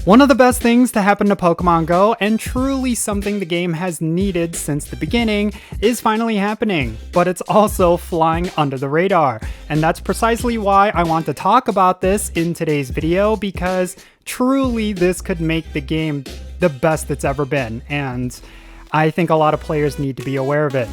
One of the best things to happen to Pokemon Go, and truly something the game has needed since the beginning, is finally happening, but it's also flying under the radar. And that's precisely why I want to talk about this in today's video, because truly this could make the game the best it's ever been, and I think a lot of players need to be aware of it.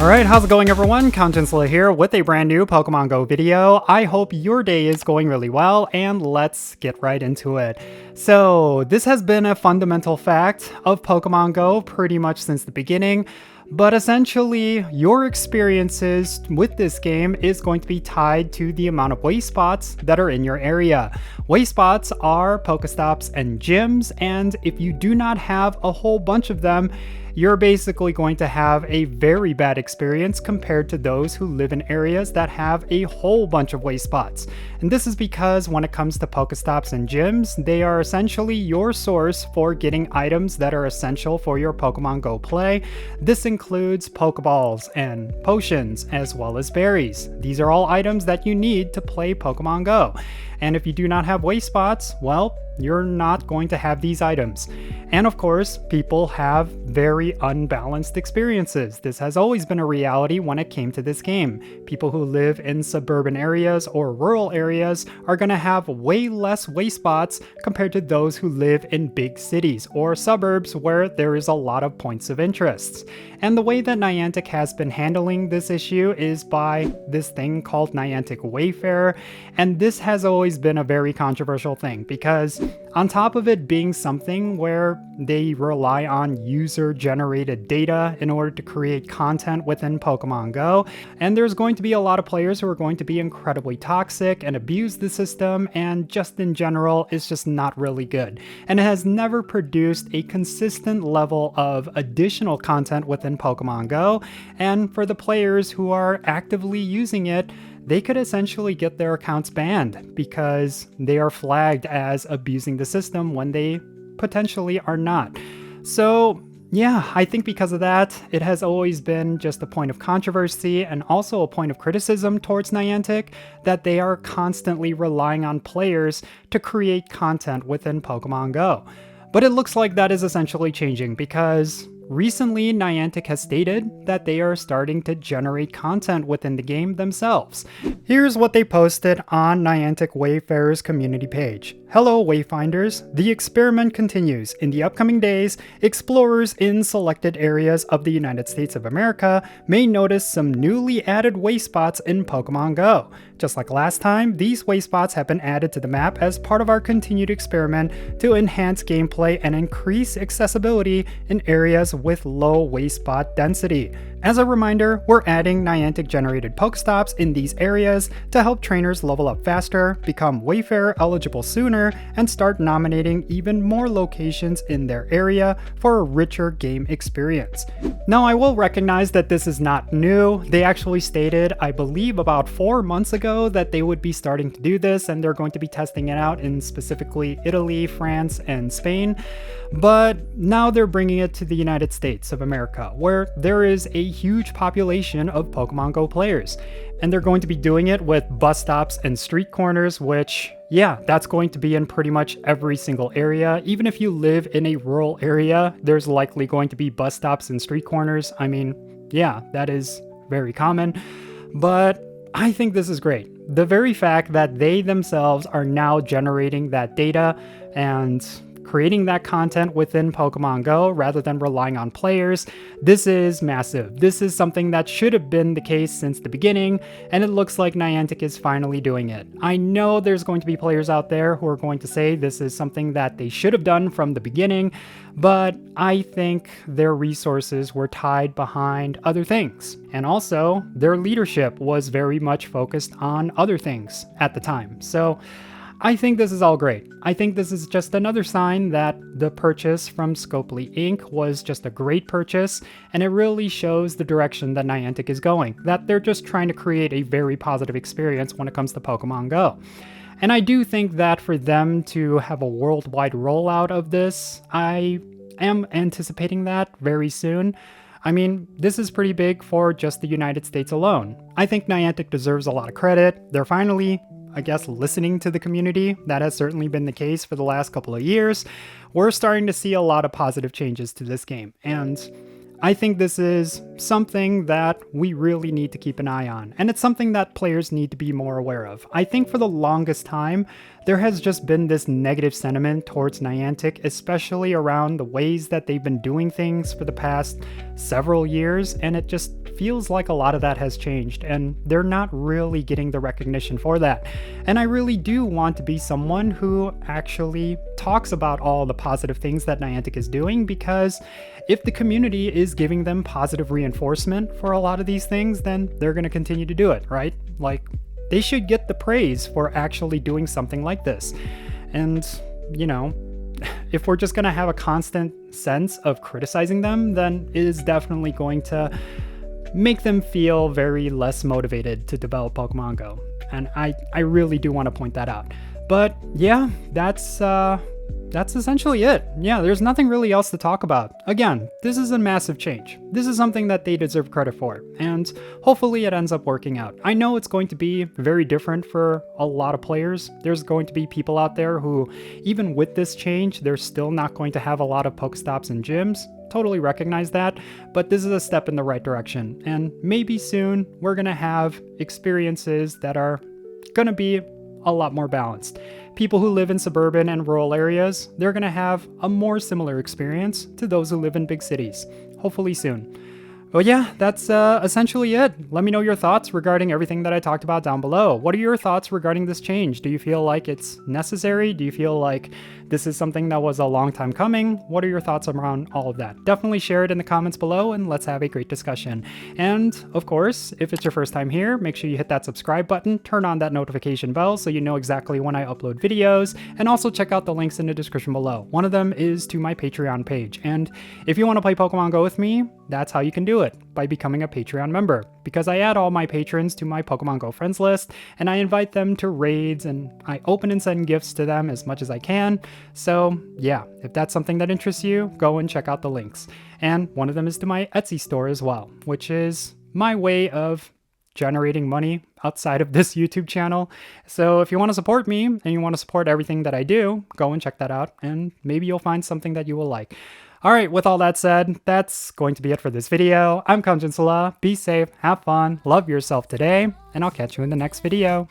Alright, how's it going everyone? Count Jinsula here with a brand new Pokemon Go video. I hope your day is going really well, and let's get right into it. So, this has been a fundamental fact of Pokemon Go pretty much since the beginning, but essentially, your experiences with this game is going to be tied to the amount of waste spots that are in your area. Waste spots are Pokéstops and Gyms, and if you do not have a whole bunch of them, you're basically going to have a very bad experience compared to those who live in areas that have a whole bunch of waste spots. And this is because when it comes to Pokéstops and Gyms, they are essentially your source for getting items that are essential for your Pokemon Go play. This includes Pokeballs and potions, as well as berries. These are all items that you need to play Pokemon Go. And if you do not have waste spots, well, you're not going to have these items. And of course, people have very unbalanced experiences. This has always been a reality when it came to this game. People who live in suburban areas or rural areas are going to have way less waste spots compared to those who live in big cities or suburbs where there is a lot of points of interest. And the way that Niantic has been handling this issue is by this thing called Niantic Wayfarer. And this has always been a very controversial thing because on top of it being something where they rely on user-generated data in order to create content within Pokemon Go, and there's going to be a lot of players who are going to be incredibly toxic and abuse the system, and just in general, it's just not really good. And it has never produced a consistent level of additional content within Pokemon Go, and for the players who are actively using it, they could essentially get their accounts banned because they are flagged as abusing the system when they potentially are not. So yeah, I think because of that, it has always been just a point of controversy and also a point of criticism towards Niantic that they are constantly relying on players to create content within Pokemon Go. But it looks like that is essentially changing because recently, Niantic has stated that they are starting to generate content within the game themselves. Here's what they posted on Niantic Wayfarer's community page. Hello Wayfinders, the experiment continues. In the upcoming days, explorers in selected areas of the United States of America may notice some newly added waste spots in Pokemon Go. Just like last time, these waste spots have been added to the map as part of our continued experiment to enhance gameplay and increase accessibility in areas with low waste spot density. As a reminder, we're adding Niantic generated Pokestops in these areas to help trainers level up faster, become Wayfarer eligible sooner, and start nominating even more locations in their area for a richer game experience. Now, I will recognize that this is not new. They actually stated, I believe about 4 months ago, that they would be starting to do this and they're going to be testing it out in specifically Italy, France, and Spain. But now they're bringing it to the United States of America, where there is a huge population of Pokemon Go players. And they're going to be doing it with bus stops and street corners, which, yeah, that's going to be in pretty much every single area. Even if you live in a rural area, there's likely going to be bus stops and street corners. I mean, yeah, that is very common. But I think this is great. The very fact that they themselves are now generating that data and creating that content within Pokemon Go rather than relying on players, this is massive. This is something that should have been the case since the beginning, and it looks like Niantic is finally doing it. I know there's going to be players out there who are going to say this is something that they should have done from the beginning, but I think their resources were tied behind other things. And also, their leadership was very much focused on other things at the time. So I think this is all great. I think this is just another sign that the purchase from Scopely Inc. was just a great purchase, and it really shows the direction that Niantic is going, that they're just trying to create a very positive experience when it comes to Pokemon Go. And I do think that for them to have a worldwide rollout of this, I am anticipating that very soon. I mean, this is pretty big for just the United States alone. I think Niantic deserves a lot of credit. They're finally, I guess, listening to the community. That has certainly been the case for the last couple of years. We're starting to see a lot of positive changes to this game, and I think this is something that we really need to keep an eye on, and it's something that players need to be more aware of. I think for the longest time, there has just been this negative sentiment towards Niantic, especially around the ways that they've been doing things for the past several years, and it just feels like a lot of that has changed, and they're not really getting the recognition for that. And I really do want to be someone who actually talks about all the positive things that Niantic is doing, because if the community is giving them positive reinforcement for a lot of these things, then they're going to continue to do it, right? Like, they should get the praise for actually doing something like this. And, you know, if we're just going to have a constant sense of criticizing them, then it is definitely going to make them feel very less motivated to develop Pokemon Go. And I really do want to point that out. But yeah, that's essentially it. Yeah, there's nothing really else to talk about. Again, this is a massive change. This is something that they deserve credit for, and hopefully it ends up working out. I know it's going to be very different for a lot of players. There's going to be people out there who, even with this change, they're still not going to have a lot of Pokestops and gyms. Totally recognize that, but this is a step in the right direction, and maybe soon we're gonna have experiences that are gonna be a lot more balanced. People who live in suburban and rural areas, they're gonna have a more similar experience to those who live in big cities, hopefully soon. But yeah, that's essentially it. Let me know your thoughts regarding everything that I talked about down below. What are your thoughts regarding this change? Do you feel like it's necessary? Do you feel like this is something that was a long time coming? What are your thoughts around all of that? Definitely share it in the comments below and let's have a great discussion. And of course, if it's your first time here, make sure you hit that subscribe button, turn on that notification bell so you know exactly when I upload videos, and also check out the links in the description below. One of them is to my Patreon page. And if you want to play Pokemon Go with me, that's how you can do it, by becoming a Patreon member, because I add all my patrons to my Pokemon Go friends list, and I invite them to raids, and I open and send gifts to them as much as I can. So yeah, if that's something that interests you, go and check out the links. And one of them is to my Etsy store as well, which is my way of generating money outside of this YouTube channel. So if you want to support me and you want to support everything that I do, go and check that out, and maybe you'll find something that you will like. All right, with all that said, that's going to be it for this video. I'm Jinsula. Be safe, have fun, love yourself today, and I'll catch you in the next video.